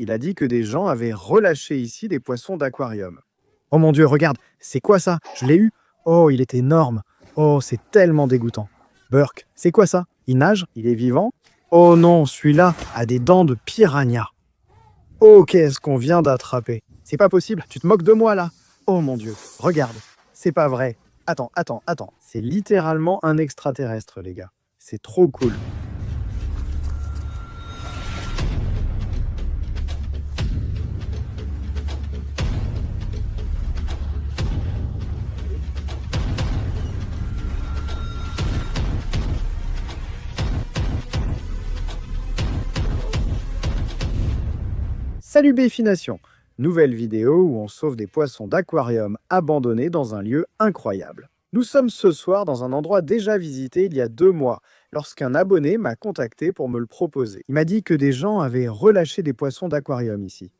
il a dit que des gens avaient relâché ici des poissons d'aquarium. Oh mon Dieu, regarde, c'est quoi ça? Je l'ai eu. Oh, il est énorme. Oh, c'est tellement dégoûtant. Burke, c'est quoi ça? Il nage? Il est vivant? Oh non, celui-là a des dents de piranha. Oh, qu'est-ce qu'on vient d'attraper? C'est pas possible, tu te moques de moi là. Oh mon Dieu, regarde, c'est pas vrai. Attends. C'est littéralement un extraterrestre, les gars. C'est trop cool. Salut Béfination! Nouvelle vidéo où on sauve des poissons d'aquarium abandonnés dans un lieu incroyable. Nous sommes ce soir dans un endroit déjà visité il y a 2 mois, lorsqu'un abonné m'a contacté pour me le proposer. Il m'a dit que des gens avaient relâché des poissons d'aquarium ici.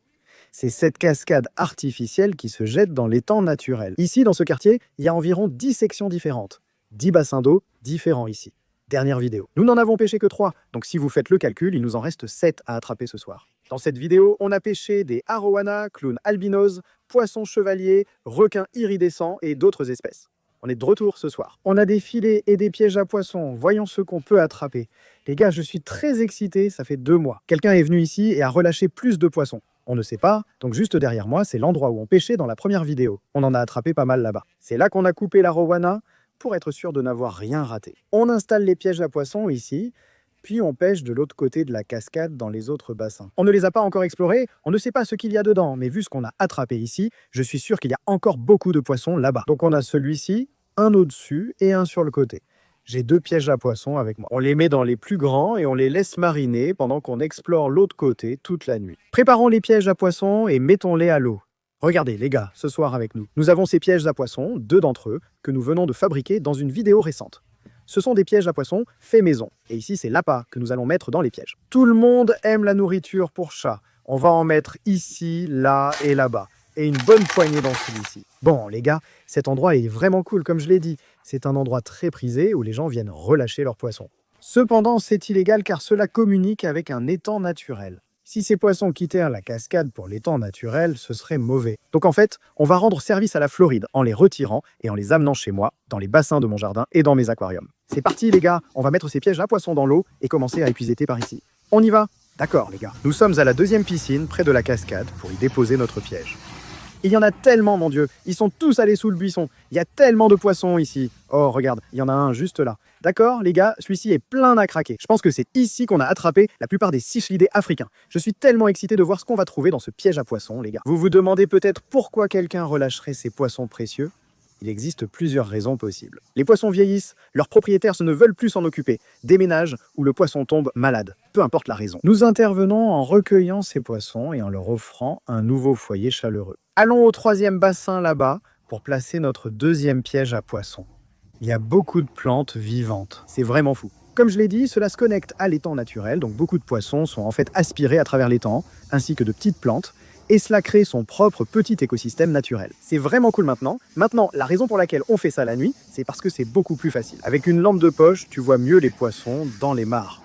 C'est cette cascade artificielle qui se jette dans l'étang naturel. Ici, dans ce quartier, il y a environ 10 sections différentes. 10 bassins d'eau différents ici. Dernière vidéo. Nous n'en avons pêché que 3, donc si vous faites le calcul, il nous en reste 7 à attraper ce soir. Dans cette vidéo, on a pêché des arowanas, clowns albinos, poissons chevaliers, requins iridescents et d'autres espèces. On est de retour ce soir. On a des filets et des pièges à poissons, voyons ce qu'on peut attraper. Les gars, je suis très excité, ça fait 2 mois. Quelqu'un est venu ici et a relâché plus de poissons. On ne sait pas, donc juste derrière moi, c'est l'endroit où on pêchait dans la première vidéo. On en a attrapé pas mal là-bas. C'est là qu'on a coupé l'arowana pour être sûr de n'avoir rien raté. On installe les pièges à poissons ici, puis on pêche de l'autre côté de la cascade dans les autres bassins. On ne les a pas encore explorés, on ne sait pas ce qu'il y a dedans, mais vu ce qu'on a attrapé ici, je suis sûr qu'il y a encore beaucoup de poissons là-bas. Donc on a celui-ci, un au-dessus et un sur le côté. J'ai 2 pièges à poissons avec moi. On les met dans les plus grands et on les laisse mariner pendant qu'on explore l'autre côté toute la nuit. Préparons les pièges à poissons et mettons-les à l'eau. Regardez les gars, ce soir avec nous. Nous avons ces pièges à poissons, 2 d'entre eux, que nous venons de fabriquer dans une vidéo récente. Ce sont des pièges à poissons faits maison. Et ici, c'est l'appât que nous allons mettre dans les pièges. Tout le monde aime la nourriture pour chat. On va en mettre ici, là et là-bas. Et une bonne poignée dans celui-ci. Bon, les gars, cet endroit est vraiment cool, comme je l'ai dit. C'est un endroit très prisé où les gens viennent relâcher leurs poissons. Cependant, c'est illégal car cela communique avec un étang naturel. Si ces poissons quittèrent la cascade pour l'étang naturel, ce serait mauvais. Donc en fait, on va rendre service à la Floride en les retirant et en les amenant chez moi, dans les bassins de mon jardin et dans mes aquariums. C'est parti les gars, on va mettre ces pièges à poissons dans l'eau et commencer à épuiser par ici. On y va? D'accord les gars. Nous sommes à la 2e piscine, près de la cascade, pour y déposer notre piège. Il y en a tellement, mon Dieu, ils sont tous allés sous le buisson. Il y a tellement de poissons ici. Oh, regarde, il y en a un juste là. D'accord, les gars, celui-ci est plein à craquer. Je pense que c'est ici qu'on a attrapé la plupart des cichlidés africains. Je suis tellement excité de voir ce qu'on va trouver dans ce piège à poissons, les gars. Vous vous demandez peut-être pourquoi quelqu'un relâcherait ces poissons précieux? Il existe plusieurs raisons possibles. Les poissons vieillissent, leurs propriétaires ne veulent plus s'en occuper, déménagent ou le poisson tombe malade. Peu importe la raison. Nous intervenons en recueillant ces poissons et en leur offrant un nouveau foyer chaleureux. Allons au 3e bassin là-bas pour placer notre 2e piège à poissons. Il y a beaucoup de plantes vivantes. C'est vraiment fou. Comme je l'ai dit, cela se connecte à l'étang naturel, donc beaucoup de poissons sont en fait aspirés à travers l'étang, ainsi que de petites plantes, et cela crée son propre petit écosystème naturel. C'est vraiment cool maintenant. Maintenant, la raison pour laquelle on fait ça la nuit, c'est parce que c'est beaucoup plus facile. Avec une lampe de poche, tu vois mieux les poissons dans les mares.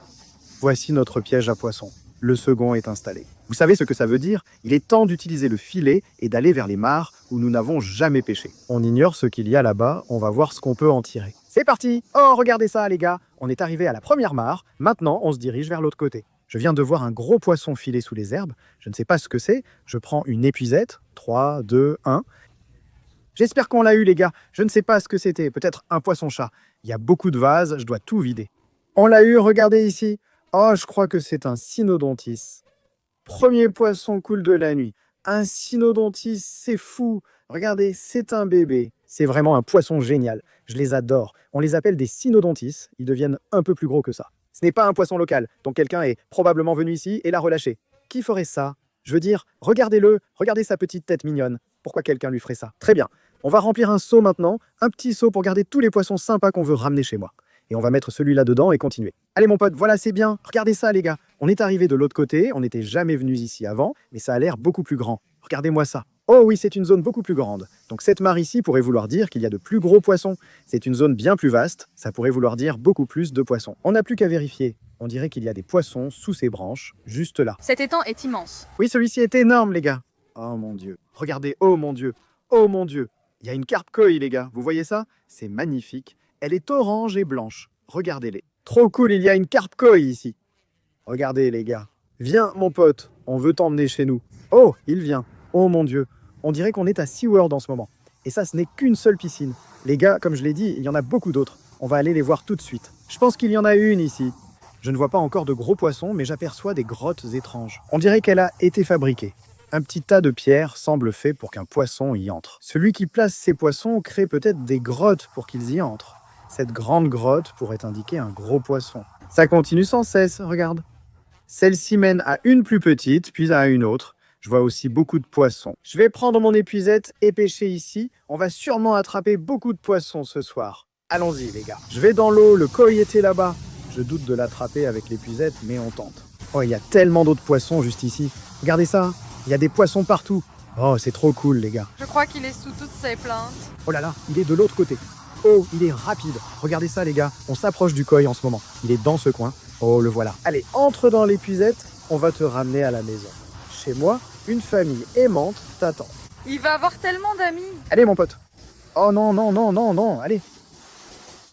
Voici notre piège à poissons. Le second est installé. Vous savez ce que ça veut dire? Il est temps d'utiliser le filet et d'aller vers les mares où nous n'avons jamais pêché. On ignore ce qu'il y a là-bas, on va voir ce qu'on peut en tirer. C'est parti! Oh, regardez ça les gars! On est arrivé à la première mare, maintenant on se dirige vers l'autre côté. Je viens de voir un gros poisson filer sous les herbes, je ne sais pas ce que c'est, je prends une épuisette, 3, 2, 1. J'espère qu'on l'a eu les gars, je ne sais pas ce que c'était, peut-être un poisson-chat. Il y a beaucoup de vases, je dois tout vider. On l'a eu, regardez ici. Oh, je crois que c'est un cynodontis. Premier poisson cool de la nuit. Un cynodontis, c'est fou. Regardez, c'est un bébé. C'est vraiment un poisson génial. Je les adore. On les appelle des cynodontis. Ils deviennent un peu plus gros que ça. Ce n'est pas un poisson local, donc quelqu'un est probablement venu ici et l'a relâché. Qui ferait ça? Je veux dire, regardez-le, regardez sa petite tête mignonne. Pourquoi quelqu'un lui ferait ça? Très bien. On va remplir un seau maintenant, un petit seau pour garder tous les poissons sympas qu'on veut ramener chez moi. Et on va mettre celui-là dedans et continuer. Allez mon pote, voilà c'est bien. Regardez ça les gars. On est arrivé de l'autre côté, on n'était jamais venus ici avant, mais ça a l'air beaucoup plus grand. Regardez-moi ça. Oh oui, c'est une zone beaucoup plus grande. Donc cette mare ici pourrait vouloir dire qu'il y a de plus gros poissons. C'est une zone bien plus vaste, ça pourrait vouloir dire beaucoup plus de poissons. On n'a plus qu'à vérifier. On dirait qu'il y a des poissons sous ces branches, juste là. Cet étang est immense. Oui, celui-ci est énorme, les gars. Oh mon Dieu. Regardez, oh mon Dieu. Oh mon Dieu. Il y a une carpe koi, les gars. Vous voyez ça? C'est magnifique. Elle est orange et blanche. Regardez-les. Trop cool, il y a une carpe koi ici. Regardez, les gars. Viens, mon pote. On veut t'emmener chez nous. Oh, il vient. Oh mon Dieu. On dirait qu'on est à SeaWorld en ce moment. Et ça, ce n'est qu'une seule piscine. Les gars, comme je l'ai dit, il y en a beaucoup d'autres. On va aller les voir tout de suite. Je pense qu'il y en a une ici. Je ne vois pas encore de gros poissons, mais j'aperçois des grottes étranges. On dirait qu'elle a été fabriquée. Un petit tas de pierres semble fait pour qu'un poisson y entre. Celui qui place ces poissons crée peut-être des grottes pour qu'ils y entrent. Cette grande grotte pourrait indiquer un gros poisson. Ça continue sans cesse, regarde. Celle-ci mène à une plus petite, puis à une autre. Je vois aussi beaucoup de poissons. Je vais prendre mon épuisette et pêcher ici. On va sûrement attraper beaucoup de poissons ce soir. Allons-y, les gars. Je vais dans l'eau, le koi était là-bas. Je doute de l'attraper avec l'épuisette, mais on tente. Oh, il y a tellement d'autres poissons juste ici. Regardez ça, il y a des poissons partout. Oh, c'est trop cool, les gars. Je crois qu'il est sous toutes ses plaintes. Oh là là, il est de l'autre côté. Oh, il est rapide. Regardez ça, les gars. On s'approche du koi en ce moment. Il est dans ce coin. Oh, le voilà. Allez, entre dans l'épuisette. On va te ramener à la maison. Chez moi, une famille aimante t'attend. Il va avoir tellement d'amis. Allez, mon pote. Oh non, non, non, non, non, allez.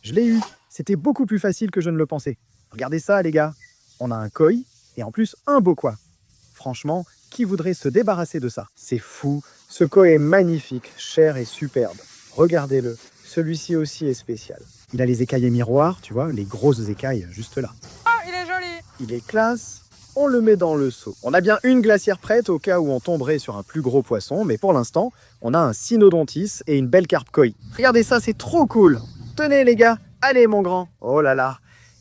Je l'ai eu. C'était beaucoup plus facile que je ne le pensais. Regardez ça, les gars. On a un koi et en plus un beau koi. Franchement, qui voudrait se débarrasser de ça? C'est fou. Ce koi est magnifique, cher et superbe. Regardez-le. Celui-ci aussi est spécial. Il a les écailles miroirs, tu vois, les grosses écailles juste là. Oh, il est joli. Il est classe. On le met dans le seau. On a bien une glacière prête au cas où on tomberait sur un plus gros poisson, mais pour l'instant, on a un cynodontis et une belle carpe koi. Regardez ça, c'est trop cool. Tenez les gars, allez mon grand. Oh là là,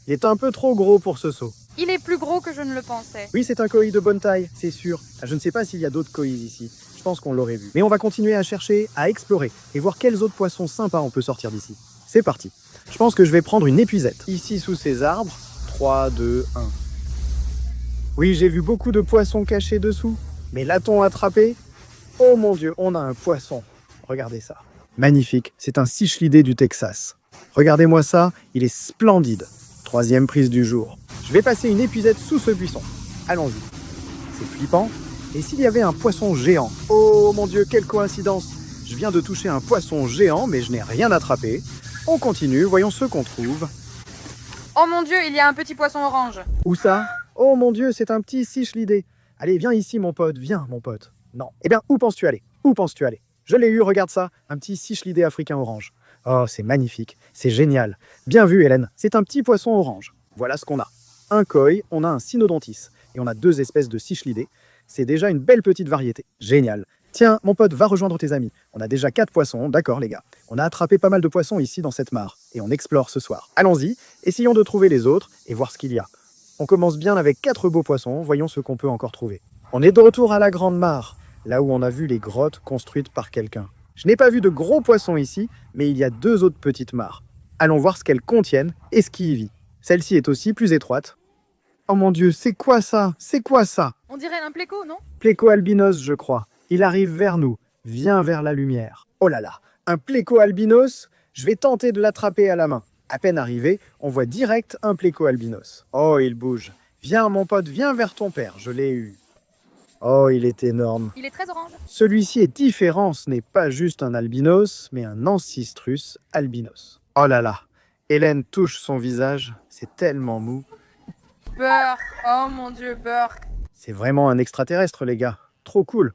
il est un peu trop gros pour ce seau. Il est plus gros que je ne le pensais. Oui, c'est un koi de bonne taille, c'est sûr. Je ne sais pas s'il y a d'autres koi ici. Je pense qu'on l'aurait vu. Mais on va continuer à chercher, à explorer et voir quels autres poissons sympas on peut sortir d'ici. C'est parti. Je pense que je vais prendre une épuisette. Ici sous ces arbres. 3, 2, 1. Oui, j'ai vu beaucoup de poissons cachés dessous. Mais l'a-t-on attrapé? Oh mon Dieu, on a un poisson. Regardez ça. Magnifique, c'est un cichlidé du Texas. Regardez-moi ça, il est splendide. 3e prise du jour. Je vais passer une épuisette sous ce buisson. Allons-y. C'est flippant. Et s'il y avait un poisson géant? Oh mon Dieu, quelle coïncidence! Je viens de toucher un poisson géant, mais je n'ai rien attrapé. On continue, voyons ce qu'on trouve. Oh mon Dieu, il y a un petit poisson orange. Où ça? Oh mon Dieu, c'est un petit cichlidé. Allez, viens ici mon pote, viens mon pote. Non. Eh bien, où penses-tu aller? Où penses-tu aller? Je l'ai eu, regarde ça, un petit cichlidé africain orange. Oh, c'est magnifique, c'est génial. Bien vu Hélène, c'est un petit poisson orange. Voilà ce qu'on a. Un koi, on a un cynodontis, et on a 2 espèces de cichlidés. C'est déjà une belle petite variété. Génial. Tiens, mon pote, va rejoindre tes amis. On a déjà 4 poissons, d'accord les gars. On a attrapé pas mal de poissons ici dans cette mare, et on explore ce soir. Allons-y, essayons de trouver les autres et voir ce qu'il y a. On commence bien avec 4 beaux poissons, voyons ce qu'on peut encore trouver. On est de retour à la Grande Mare, là où on a vu les grottes construites par quelqu'un. Je n'ai pas vu de gros poissons ici, mais il y a 2 autres petites mares. Allons voir ce qu'elles contiennent et ce qui y vit. Celle-ci est aussi plus étroite. Oh mon Dieu, c'est quoi ça? C'est quoi ça? On dirait un pléco, non? Pléco albinos, je crois. Il arrive vers nous. Viens vers la lumière. Oh là là, un pléco albinos? Je vais tenter de l'attraper à la main. À peine arrivé, on voit direct un pléco albinos. Oh, il bouge. Viens mon pote, viens vers ton père, je l'ai eu. Oh, il est énorme. Il est très orange. Celui-ci est différent, ce n'est pas juste un albinos, mais un ancistrus albinos. Oh là là, Hélène touche son visage, c'est tellement mou. Burk. Oh mon Dieu, Burk. C'est vraiment un extraterrestre, les gars. Trop cool.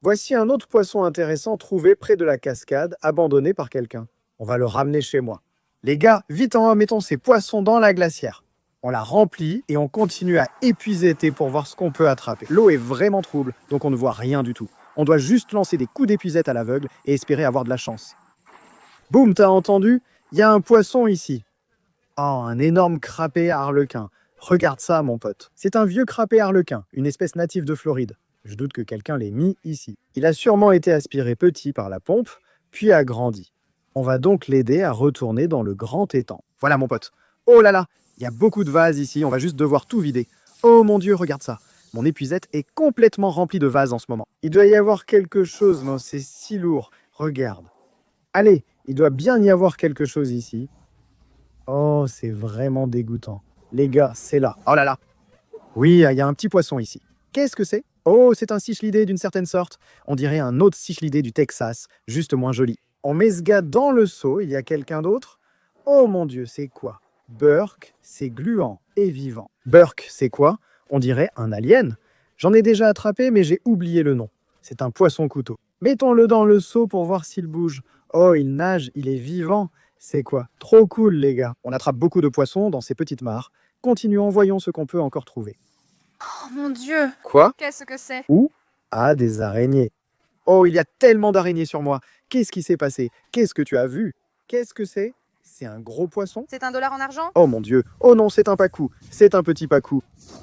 Voici un autre poisson intéressant trouvé près de la cascade, abandonné par quelqu'un. On va le ramener chez moi. Les gars, vite en haut, mettons ces poissons dans la glacière. On la remplit et on continue à épuisetter pour voir ce qu'on peut attraper. L'eau est vraiment trouble, donc on ne voit rien du tout. On doit juste lancer des coups d'épuisette à l'aveugle et espérer avoir de la chance. Boum, t'as entendu? Il y a un poisson ici. Oh, un énorme crapet arlequin. Regarde ça, mon pote. C'est un vieux crapet arlequin, une espèce native de Floride. Je doute que quelqu'un l'ait mis ici. Il a sûrement été aspiré petit par la pompe, puis a grandi. On va donc l'aider à retourner dans le grand étang. Voilà, mon pote. Oh là là, il y a beaucoup de vases ici, on va juste devoir tout vider. Oh mon Dieu, regarde ça. Mon épuisette est complètement remplie de vases en ce moment. Il doit y avoir quelque chose, non, c'est si lourd. Regarde. Allez, il doit bien y avoir quelque chose ici. Oh, c'est vraiment dégoûtant. Les gars, c'est là. Oh là là. Oui, il y a un petit poisson ici. Qu'est-ce que c'est? Oh, c'est un cichlidé d'une certaine sorte. On dirait un autre cichlidé du Texas, juste moins joli. On met ce gars dans le seau, il y a quelqu'un d'autre? Oh mon Dieu, c'est quoi? Burk, c'est gluant et vivant. Burk, c'est quoi? On dirait un alien. J'en ai déjà attrapé, mais j'ai oublié le nom. C'est un poisson-couteau. Mettons-le dans le seau pour voir s'il bouge. Oh, il nage, il est vivant. C'est quoi? Trop cool, les gars. On attrape beaucoup de poissons dans ces petites mares. Continuons, voyons ce qu'on peut encore trouver. Oh mon Dieu. Quoi? Qu'est-ce que c'est? Où? Ah, des araignées. Oh, il y a tellement d'araignées sur moi. Qu'est-ce qui s'est passé? Qu'est-ce que tu as vu? Qu'est-ce que c'est? C'est un gros poisson? C'est $1 en argent? Oh mon Dieu. Oh non, c'est un pacou. C'est un petit pacou.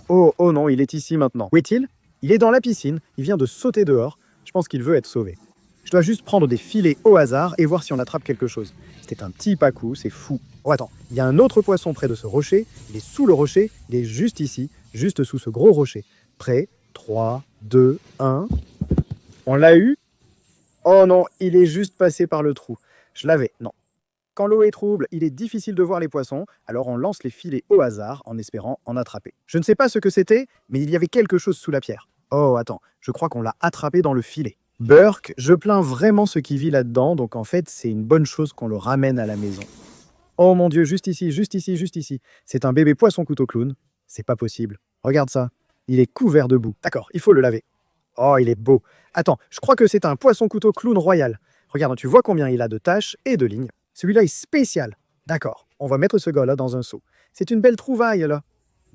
Oh, oh non, il est ici maintenant. Où est-il? Il est dans la piscine. Il vient de sauter dehors. Je pense qu'il veut être sauvé. Je dois juste prendre des filets au hasard et voir si on attrape quelque chose. C'était un petit pacou, c'est fou. Oh attends, il y a un autre poisson près de ce rocher. Il est sous le rocher. Il est juste ici, juste sous ce gros rocher. Prêt? 3, 2, 1. On l'a eu? Oh non, il est juste passé par le trou. Je l'avais, non. Quand l'eau est trouble, il est difficile de voir les poissons, alors on lance les filets au hasard en espérant en attraper. Je ne sais pas ce que c'était, mais il y avait quelque chose sous la pierre. Oh, attends, je crois qu'on l'a attrapé dans le filet. Burk, je plains vraiment ce qui vit là-dedans, donc en fait, c'est une bonne chose qu'on le ramène à la maison. Oh mon Dieu, juste ici, juste ici, juste ici. C'est un bébé poisson-couteau clown. C'est pas possible. Regarde ça. Il est couvert de boue. D'accord, il faut le laver. Oh, il est beau. Attends, je crois que c'est un poisson-couteau clown royal. Regarde, tu vois combien il a de taches et de lignes. Celui-là est spécial. D'accord, on va mettre ce gars-là dans un seau. C'est une belle trouvaille, là.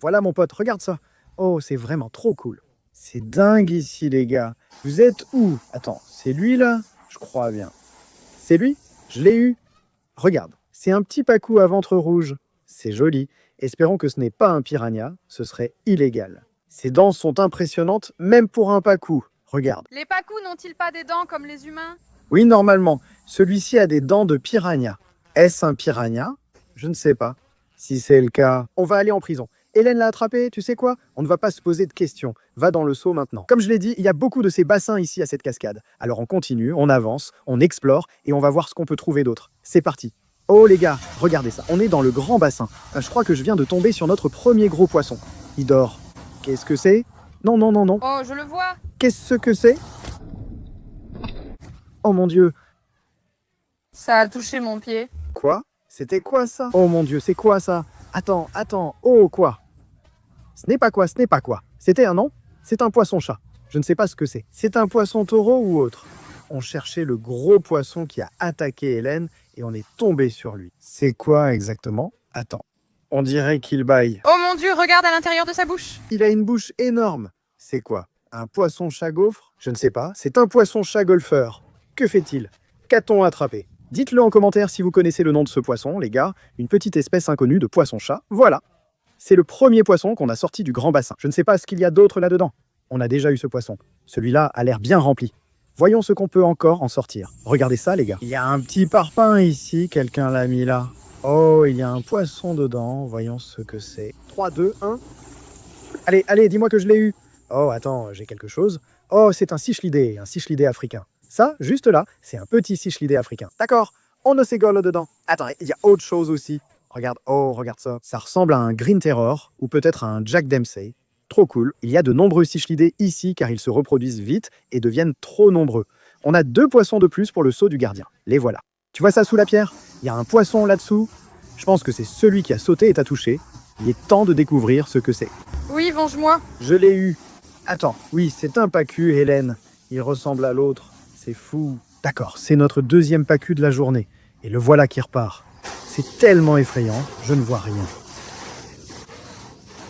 Voilà, mon pote, regarde ça. Oh, c'est vraiment trop cool. C'est dingue ici, les gars. Vous êtes où? Attends, c'est lui, là? Je crois bien. C'est lui? Je l'ai eu. Regarde, c'est un petit pacou à ventre rouge. C'est joli. Espérons que ce n'est pas un piranha. Ce serait illégal. Ses dents sont impressionnantes, même pour un pacou. Regarde. Les pacous n'ont-ils pas des dents comme les humains? Oui, normalement. Celui-ci a des dents de piranha. Est-ce un piranha? Je ne sais pas. Si c'est le cas, on va aller en prison. Hélène l'a attrapé, tu sais quoi? On ne va pas se poser de questions. Va dans le seau maintenant. Comme je l'ai dit, il y a beaucoup de ces bassins ici à cette cascade. Alors on continue, on avance, on explore et on va voir ce qu'on peut trouver d'autre. C'est parti. Oh les gars, regardez ça. On est dans le grand bassin. Je crois que je viens de tomber sur notre premier gros poisson. Il dort. Qu'est-ce que c'est? Non, non, non, non. Oh, je le vois. Qu'est-ce que c'est? Oh mon Dieu. Ça a touché mon pied. Quoi? C'était quoi ça? Oh mon Dieu, c'est quoi ça? Attends, attends. Oh quoi? Ce n'est pas quoi, ce n'est pas quoi. C'était un nom? C'est un poisson-chat. Je ne sais pas ce que c'est. C'est un poisson-taureau ou autre? On cherchait le gros poisson qui a attaqué Hélène et on est tombé sur lui. C'est quoi exactement? Attends. On dirait qu'il bâille. Oh mon Dieu, regarde à l'intérieur de sa bouche. Il a une bouche énorme. C'est quoi? Un poisson-chat gaufre? Je ne sais pas. C'est un poisson-chat golfeur. Que fait-il? Qu'a-t-on attrapé? Dites-le en commentaire si vous connaissez le nom de ce poisson, les gars. Une petite espèce inconnue de poisson-chat. Voilà. C'est le premier poisson qu'on a sorti du grand bassin. Je ne sais pas ce qu'il y a d'autre là-dedans. On a déjà eu ce poisson. Celui-là a l'air bien rempli. Voyons ce qu'on peut encore en sortir. Regardez ça, les gars. Il y a un petit parpaing ici. Quelqu'un l'a mis là. Oh, il y a un poisson dedans. Voyons ce que c'est. 3, 2, 1. Allez, allez, dis-moi que je l'ai eu. Oh, attends, j'ai quelque chose. Oh, c'est un cichlidé africain. Ça, juste là, c'est un petit cichlidé africain. D'accord, on a ces gars là-dedans. Attends, il y a autre chose aussi. Regarde, oh, regarde ça. Ça ressemble à un Green Terror ou peut-être à un Jack Dempsey. Trop cool. Il y a de nombreux cichlidés ici car ils se reproduisent vite et deviennent trop nombreux. On a 2 poissons de plus pour le seau du gardien. Les voilà. Tu vois ça sous la pierre? Il y a un poisson là-dessous. Je pense que c'est celui qui a sauté et t'a touché. Il est temps de découvrir ce que c'est. Oui, venge-moi. Je l'ai eu. Attends, oui, c'est un pacu, Hélène. Il ressemble à l'autre. C'est fou. D'accord, c'est notre deuxième pacu de la journée. Et le voilà qui repart. C'est tellement effrayant, je ne vois rien.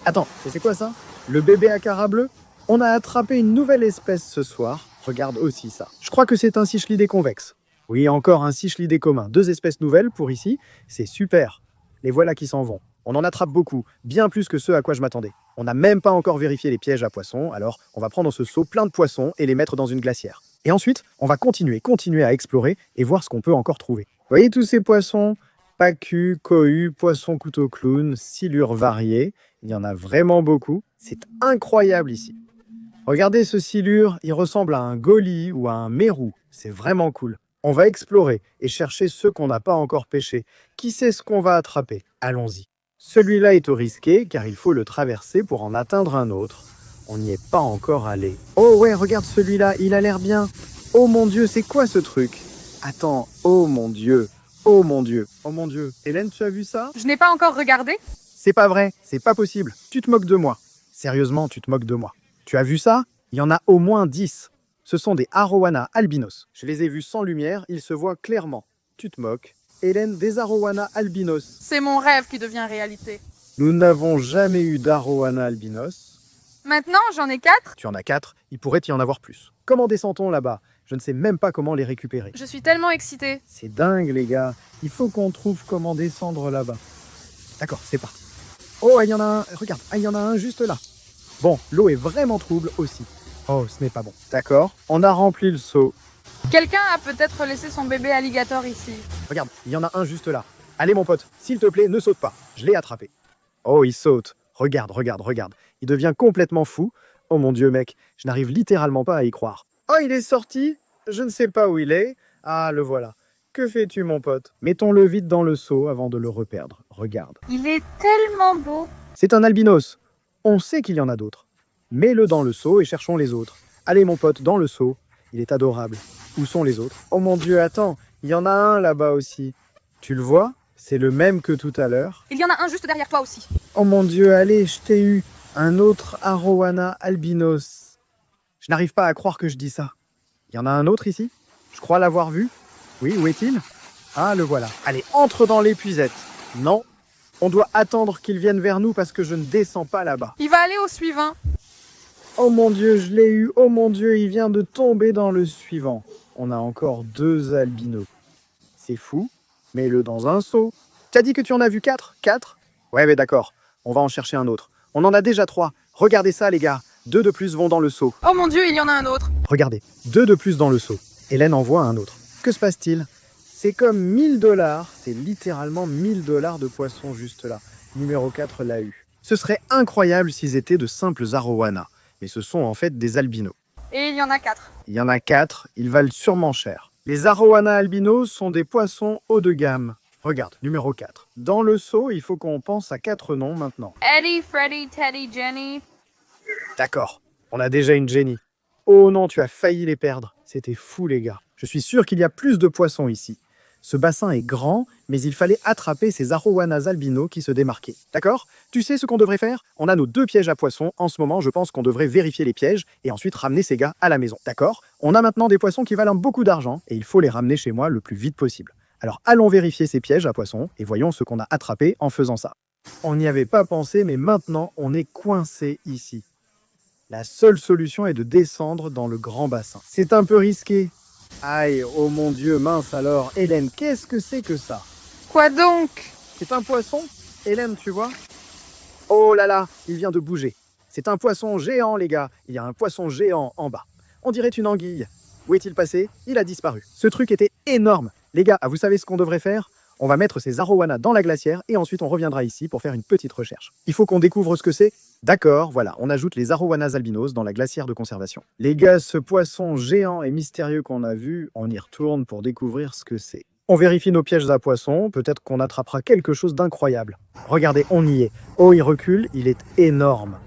Attends, c'est quoi ça? Le bébé à cara bleu? On a attrapé une nouvelle espèce ce soir. Regarde aussi ça. Je crois que c'est un cichlidé convexe. Oui, encore un cichlidé commun. 2 espèces nouvelles pour ici. C'est super. Les voilà qui s'en vont. On en attrape beaucoup, bien plus que ceux à quoi je m'attendais. On n'a même pas encore vérifié les pièges à poissons, alors on va prendre ce seau plein de poissons et les mettre dans une glacière. Et ensuite, on va continuer à explorer et voir ce qu'on peut encore trouver. Vous voyez tous ces poissons? Pacus, cohus, poissons couteau clown, silures variées. Il y en a vraiment beaucoup. C'est incroyable ici. Regardez ce silure, il ressemble à un goli ou à un mérou. C'est vraiment cool. On va explorer et chercher ceux qu'on n'a pas encore pêchés. Qui sait ce qu'on va attraper? Allons-y. Celui-là est au risqué car il faut le traverser pour en atteindre un autre. On n'y est pas encore allé. Oh ouais, regarde celui-là, il a l'air bien. Oh mon Dieu, c'est quoi ce truc? Attends, oh mon Dieu, oh mon Dieu, oh mon Dieu. Hélène, tu as vu ça? Je n'ai pas encore regardé. C'est pas vrai, c'est pas possible. Tu te moques de moi. Sérieusement, tu te moques de moi. Tu as vu ça? Il y en a au moins 10. Ce sont des arowana albinos. Je les ai vus sans lumière, ils se voient clairement. Tu te moques. Hélène, des arowana albinos. C'est mon rêve qui devient réalité. Nous n'avons jamais eu d'arowana albinos. Maintenant, j'en ai 4. Tu en as 4, il pourrait y en avoir plus. Comment descend-on là-bas? Je ne sais même pas comment les récupérer. Je suis tellement excitée. C'est dingue les gars, il faut qu'on trouve comment descendre là-bas. D'accord, c'est parti. Oh, il y en a un, regarde, il y en a un juste là. Bon, l'eau est vraiment trouble aussi. Oh, ce n'est pas bon. D'accord, on a rempli le seau. Quelqu'un a peut-être laissé son bébé alligator ici. Regarde, il y en a un juste là. Allez mon pote, s'il te plaît, ne saute pas. Je l'ai attrapé. Oh, il saute. Regarde, regarde, regarde. Il devient complètement fou. Oh mon Dieu mec, je n'arrive littéralement pas à y croire. Oh, il est sorti. Je ne sais pas où il est. Ah, le voilà. Que fais-tu mon pote? Mettons-le vite dans le seau avant de le reperdre. Regarde. Il est tellement beau. C'est un albinos. On sait qu'il y en a d'autres. Mets-le dans le seau et cherchons les autres. Allez mon pote, dans le seau. Il est adorable. Où sont les autres? Oh mon Dieu, attends. Il y en a un là-bas aussi. Tu le vois? C'est le même que tout à l'heure. Il y en a un juste derrière toi aussi. Oh mon Dieu, allez, je t'ai eu. Un autre arowana albinos. Je n'arrive pas à croire que je dis ça. Il y en a un autre ici? Je crois l'avoir vu. Oui, où est-il? Ah, le voilà. Allez, entre dans l'épuisette. Non, on doit attendre qu'il vienne vers nous parce que je ne descends pas là-bas. Il va aller au suivant. Oh mon Dieu, je l'ai eu. Oh mon Dieu, il vient de tomber dans le suivant. On a encore 2 albinos. C'est fou. Mets-le dans un seau. T'as dit que tu en as vu 4? 4? Ouais, mais d'accord. On va en chercher un autre. On en a déjà 3. Regardez ça, les gars. 2 de plus vont dans le seau. Oh mon Dieu, il y en a un autre. Regardez, 2 de plus dans le seau. Hélène envoie un autre. Que se passe-t-il? C'est comme 1000 $. C'est littéralement 1000 $ de poissons juste là. Numéro 4 l'a eu. Ce serait incroyable s'ils étaient de simples arowana. Mais ce sont en fait des albinos. Et il y en a 4. Il y en a 4, ils valent sûrement cher. Les arowana albinos sont des poissons haut de gamme. Regarde, numéro 4. Dans le seau, il faut qu'on pense à 4 noms maintenant. Eddie, Freddy, Teddy, Jenny. D'accord, on a déjà une Jenny. Oh non, tu as failli les perdre. C'était fou les gars. Je suis sûr qu'il y a plus de poissons ici. Ce bassin est grand, mais il fallait attraper ces arowanas albinos qui se démarquaient. D'accord? Tu sais ce qu'on devrait faire? On a nos 2 pièges à poissons. En ce moment, je pense qu'on devrait vérifier les pièges et ensuite ramener ces gars à la maison. D'accord? On a maintenant des poissons qui valent beaucoup d'argent et il faut les ramener chez moi le plus vite possible. Alors allons vérifier ces pièges à poissons et voyons ce qu'on a attrapé en faisant ça. On n'y avait pas pensé, mais maintenant on est coincé ici. La seule solution est de descendre dans le grand bassin. C'est un peu risqué. Aïe, oh mon Dieu, mince alors. Hélène, qu'est-ce que c'est que ça? Quoi donc? C'est un poisson? Hélène, tu vois? Oh là là, il vient de bouger. C'est un poisson géant, les gars. Il y a un poisson géant en bas. On dirait une anguille. Où est-il passé? Il a disparu. Ce truc était énorme. Les gars, vous savez ce qu'on devrait faire? On va mettre ces arowanas dans la glacière et ensuite on reviendra ici pour faire une petite recherche. Il faut qu'on découvre ce que c'est. D'accord, voilà, on ajoute les arowanas albinos dans la glacière de conservation. Les gars, ce poisson géant et mystérieux qu'on a vu, on y retourne pour découvrir ce que c'est. On vérifie nos pièges à poissons, peut-être qu'on attrapera quelque chose d'incroyable. Regardez, on y est. Oh, il recule, il est énorme.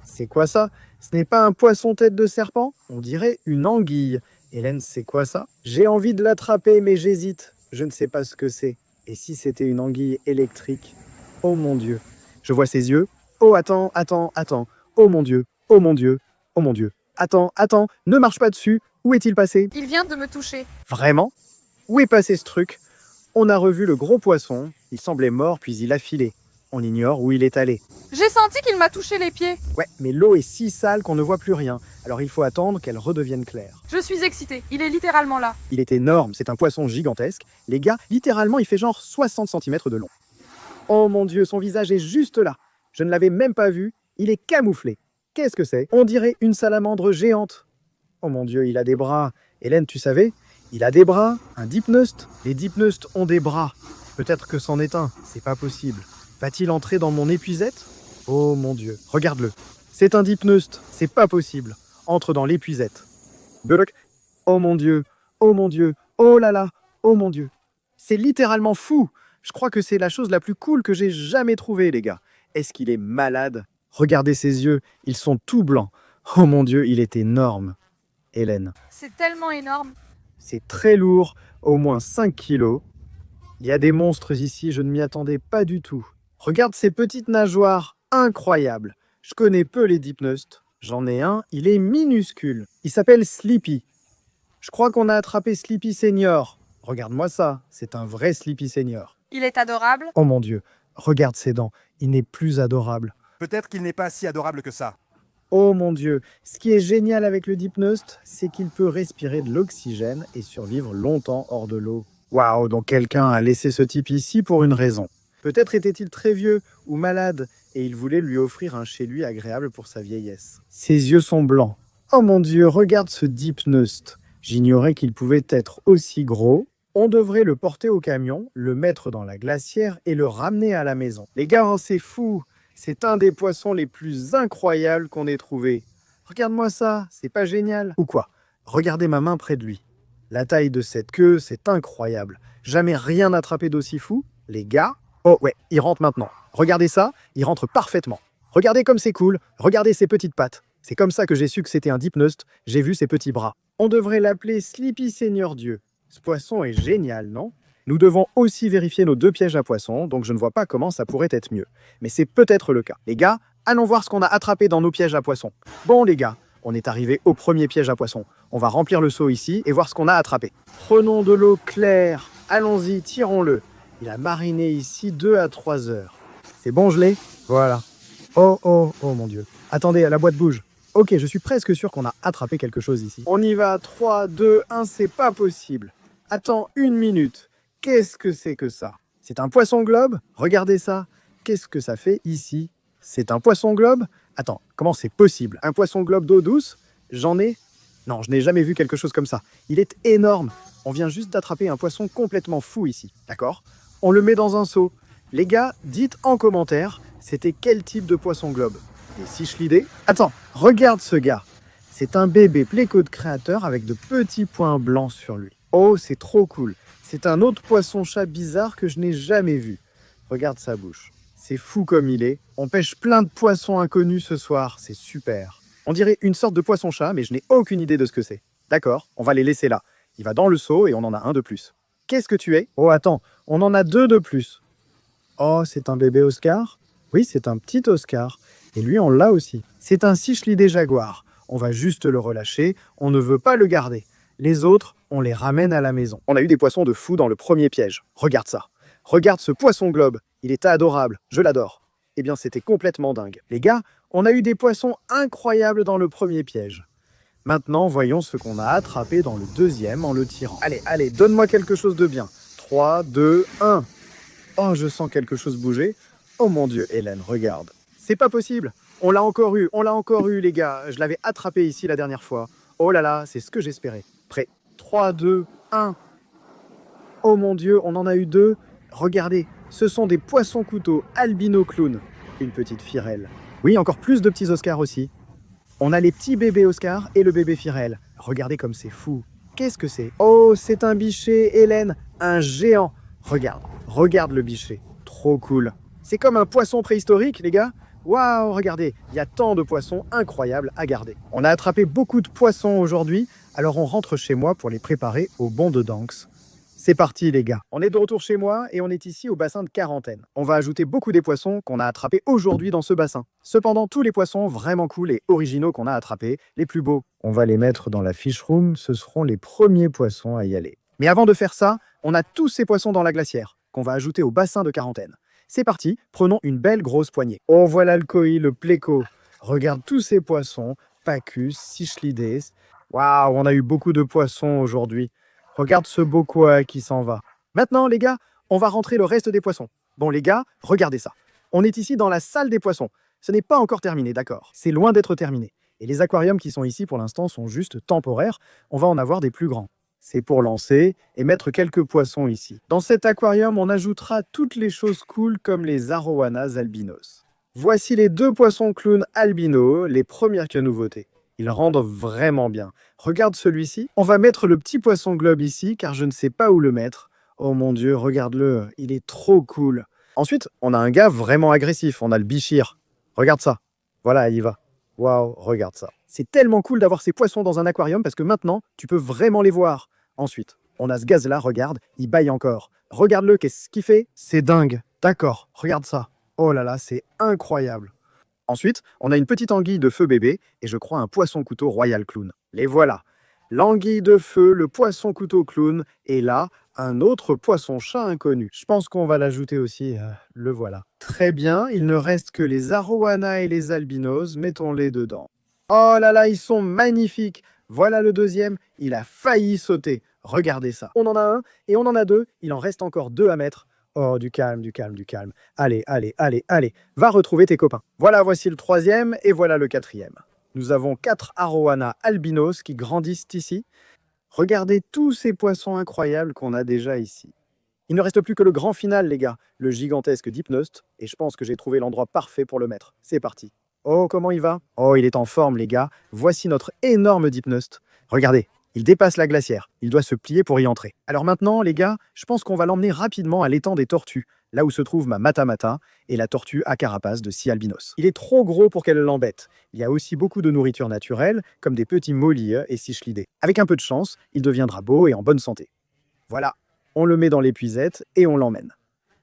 C'est quoi ça? Ce n'est pas un poisson tête de serpent? On dirait une anguille. Hélène, c'est quoi ça? J'ai envie de l'attraper, mais j'hésite. Je ne sais pas ce que c'est. Et si c'était une anguille électrique? Oh mon Dieu. Je vois ses yeux. Oh, attends, attends, attends. Oh mon Dieu, oh mon Dieu, oh mon Dieu. Attends, attends, ne marche pas dessus. Où est-il passé? Il vient de me toucher. Vraiment? Où est passé ce truc? On a revu le gros poisson. Il semblait mort, puis il a filé. On ignore où il est allé. J'ai senti qu'il m'a touché les pieds. Ouais, mais l'eau est si sale qu'on ne voit plus rien. Alors il faut attendre qu'elle redevienne claire. Je suis excitée. Il est littéralement là. Il est énorme, c'est un poisson gigantesque. Les gars, littéralement, il fait genre 60 cm de long. Oh mon Dieu, son visage est juste là. Je ne l'avais même pas vu. Il est camouflé. Qu'est-ce que c'est? On dirait une salamandre géante. Oh mon Dieu, il a des bras. Hélène, tu savais? Il a des bras, un dipneust. Les dipneustes ont des bras. Peut-être que c'en est un. C'est pas possible. Va-t-il entrer dans mon épuisette? Oh mon Dieu, regarde-le. C'est un dipneust. C'est pas possible. Entre dans l'épuisette. Bloc. Oh mon Dieu, oh mon Dieu, oh là là, oh mon Dieu. C'est littéralement fou. Je crois que c'est la chose la plus cool que j'ai jamais trouvée, les gars. Est-ce qu'il est malade? Regardez ses yeux, ils sont tout blancs. Oh mon Dieu, il est énorme. Hélène. C'est tellement énorme. C'est très lourd, au moins 5 kilos. Il y a des monstres ici, je ne m'y attendais pas du tout. Regarde ces petites nageoires, incroyables. Je connais peu les dipneustes. J'en ai un, il est minuscule. Il s'appelle Sleepy. Je crois qu'on a attrapé Sleepy Senior. Regarde-moi ça, c'est un vrai Sleepy Senior. Il est adorable. Oh mon Dieu, regarde ses dents, il n'est plus adorable. Peut-être qu'il n'est pas si adorable que ça. Oh mon Dieu, ce qui est génial avec le dipneust, c'est qu'il peut respirer de l'oxygène et survivre longtemps hors de l'eau. Waouh, donc quelqu'un a laissé ce type ici pour une raison. Peut-être était-il très vieux ou malade et il voulait lui offrir un chez lui agréable pour sa vieillesse. Ses yeux sont blancs. Oh mon Dieu, regarde ce dipneust. J'ignorais qu'il pouvait être aussi gros. On devrait le porter au camion, le mettre dans la glacière et le ramener à la maison. Les gars, oh, c'est fou! C'est un des poissons les plus incroyables qu'on ait trouvé. Regarde-moi ça, c'est pas génial? Ou quoi? Regardez ma main près de lui. La taille de cette queue, c'est incroyable. Jamais rien attrapé d'aussi fou. Les gars, oh ouais, il rentre maintenant. Regardez ça, il rentre parfaitement. Regardez comme c'est cool, regardez ses petites pattes. C'est comme ça que j'ai su que c'était un dipneust, j'ai vu ses petits bras. On devrait l'appeler Sleepy Senior Dieu. Ce poisson est génial, non? Nous devons aussi vérifier nos 2 pièges à poissons, donc je ne vois pas comment ça pourrait être mieux. Mais c'est peut-être le cas. Les gars, allons voir ce qu'on a attrapé dans nos pièges à poissons. Bon les gars, on est arrivé au premier piège à poissons. On va remplir le seau ici et voir ce qu'on a attrapé. Prenons de l'eau claire. Allons-y, tirons-le. Il a mariné ici 2 à 3 heures. C'est bon, je l'ai? Voilà. Oh, oh, oh mon Dieu. Attendez, la boîte bouge. Ok, je suis presque sûr qu'on a attrapé quelque chose ici. On y va, 3, 2, 1, c'est pas possible. Attends 1 minute. Qu'est-ce que c'est que ça? C'est un poisson globe? Regardez ça. Qu'est-ce que ça fait ici? C'est un poisson globe? Attends, comment c'est possible? Un poisson globe d'eau douce? J'en ai? Non, je n'ai jamais vu quelque chose comme ça. Il est énorme. On vient juste d'attraper un poisson complètement fou ici, d'accord? On le met dans un seau. Les gars, dites en commentaire, c'était quel type de poisson globe? Des cichlidés? Attends, regarde ce gars. C'est un bébé pléco de créateur avec de petits points blancs sur lui. Oh, c'est trop cool. C'est un autre poisson-chat bizarre que je n'ai jamais vu. Regarde sa bouche. C'est fou comme il est. On pêche plein de poissons inconnus ce soir. C'est super. On dirait une sorte de poisson-chat, mais je n'ai aucune idée de ce que c'est. D'accord, on va les laisser là. Il va dans le seau et on en a un de plus. Qu'est-ce que tu es? Oh, attends, on en a 2 de plus. Oh, c'est un bébé Oscar? Oui, c'est un petit Oscar. Et lui, on l'a aussi. C'est un cichlidé jaguar. On va juste le relâcher. On ne veut pas le garder. Les autres, on les ramène à la maison. On a eu des poissons de fou dans le premier piège. Regarde ça. Regarde ce poisson globe. Il est adorable. Je l'adore. Eh bien, c'était complètement dingue. Les gars, on a eu des poissons incroyables dans le premier piège. Maintenant, voyons ce qu'on a attrapé dans le deuxième en le tirant. Allez, allez, donne-moi quelque chose de bien. 3, 2, 1. Oh, je sens quelque chose bouger. Oh mon Dieu, Hélène, regarde. C'est pas possible. On l'a encore eu, les gars. Je l'avais attrapé ici la dernière fois. Oh là là, c'est ce que j'espérais. Prêt. 3, 2, 1. Oh mon Dieu, on en a eu 2. Regardez, ce sont des poissons-couteaux albino clown. Une petite firelle. Oui, encore plus de petits Oscars aussi. On a les petits bébés Oscar et le bébé firelle. Regardez comme c'est fou. Qu'est-ce que c'est? Oh, c'est un bichet, Hélène. Un géant. Regarde le bichet. Trop cool. C'est comme un poisson préhistorique, les gars. Waouh, regardez, il y a tant de poissons incroyables à garder. On a attrapé beaucoup de poissons aujourd'hui, alors on rentre chez moi pour les préparer au bon de Danks. C'est parti les gars. On est de retour chez moi et on est ici au bassin de quarantaine. On va ajouter beaucoup des poissons qu'on a attrapés aujourd'hui dans ce bassin. Cependant, tous les poissons vraiment cool et originaux qu'on a attrapés, les plus beaux, on va les mettre dans la fish room, ce seront les premiers poissons à y aller. Mais avant de faire ça, on a tous ces poissons dans la glacière, qu'on va ajouter au bassin de quarantaine. C'est parti, prenons une belle grosse poignée. Oh, voilà le koi, le pléco. Regarde tous ces poissons, Pacus, Cichlides. Waouh, on a eu beaucoup de poissons aujourd'hui. Regarde ce beau koi qui s'en va. Maintenant, les gars, on va rentrer le reste des poissons. Bon, les gars, regardez ça. On est ici dans la salle des poissons. Ce n'est pas encore terminé, d'accord? C'est loin d'être terminé. Et les aquariums qui sont ici pour l'instant sont juste temporaires. On va en avoir des plus grands. C'est pour lancer et mettre quelques poissons ici. Dans cet aquarium, on ajoutera toutes les choses cool comme les arowanas albinos. Voici les 2 poissons clowns albinos, les premières nouveautés. Ils rendent vraiment bien. Regarde celui-ci. On va mettre le petit poisson globe ici car je ne sais pas où le mettre. Oh mon Dieu, regarde-le, il est trop cool. Ensuite, on a un gars vraiment agressif, on a le bichir. Regarde ça. Voilà, il y va. Waouh, regarde ça. C'est tellement cool d'avoir ces poissons dans un aquarium parce que maintenant, tu peux vraiment les voir. Ensuite, on a ce gaz-là, regarde, il bâille encore. Regarde-le, qu'est-ce qu'il fait? C'est dingue. D'accord, regarde ça. Oh là là, c'est incroyable. Ensuite, on a une petite anguille de feu bébé et je crois un poisson-couteau Royal Clown. Les voilà. L'anguille de feu, le poisson-couteau clown et là, un autre poisson-chat inconnu. Je pense qu'on va l'ajouter aussi, le voilà. Très bien, il ne reste que les arowanas et les albinos, mettons-les dedans. Oh là là, ils sont magnifiques. Voilà le deuxième, il a failli sauter. Regardez ça. On en a un et on en a deux, il en reste encore deux à mettre. Oh, du calme, du calme, du calme. Allez, allez, allez, allez, va retrouver tes copains. Voilà, voici le troisième et voilà le quatrième. Nous avons 4 arowanas albinos qui grandissent ici. Regardez tous ces poissons incroyables qu'on a déjà ici. Il ne reste plus que le grand final, les gars, le gigantesque Dipnost, et je pense que j'ai trouvé l'endroit parfait pour le mettre. C'est parti. Oh, comment il va? Oh, il est en forme, les gars. Voici notre énorme Dipnost. Regardez, il dépasse la glacière. Il doit se plier pour y entrer. Alors maintenant, les gars, je pense qu'on va l'emmener rapidement à l'étang des tortues, là où se trouve ma Matamata et la tortue à carapace de Sea Albinos. Il est trop gros pour qu'elle l'embête. Il y a aussi beaucoup de nourriture naturelle, comme des petits mollies et cichlidés. Avec un peu de chance, il deviendra beau et en bonne santé. Voilà, on le met dans l'épuisette et on l'emmène.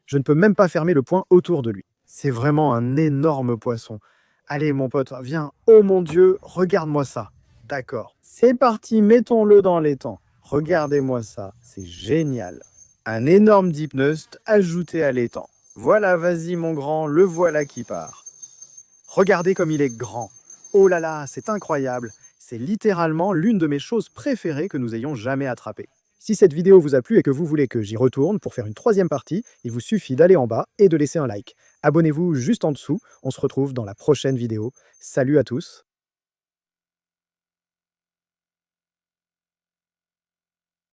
Je ne peux même pas fermer le poing autour de lui. C'est vraiment un énorme poisson. Allez, mon pote, viens. Oh mon Dieu, regarde-moi ça. D'accord. C'est parti, mettons-le dans l'étang. Regardez-moi ça, c'est génial. Un énorme Dipnost ajouté à l'étang. Voilà, vas-y mon grand, le voilà qui part. Regardez comme il est grand. Oh là là, c'est incroyable. C'est littéralement l'une de mes choses préférées que nous ayons jamais attrapées. Si cette vidéo vous a plu et que vous voulez que j'y retourne pour faire une troisième partie, il vous suffit d'aller en bas et de laisser un like. Abonnez-vous juste en dessous, on se retrouve dans la prochaine vidéo. Salut à tous.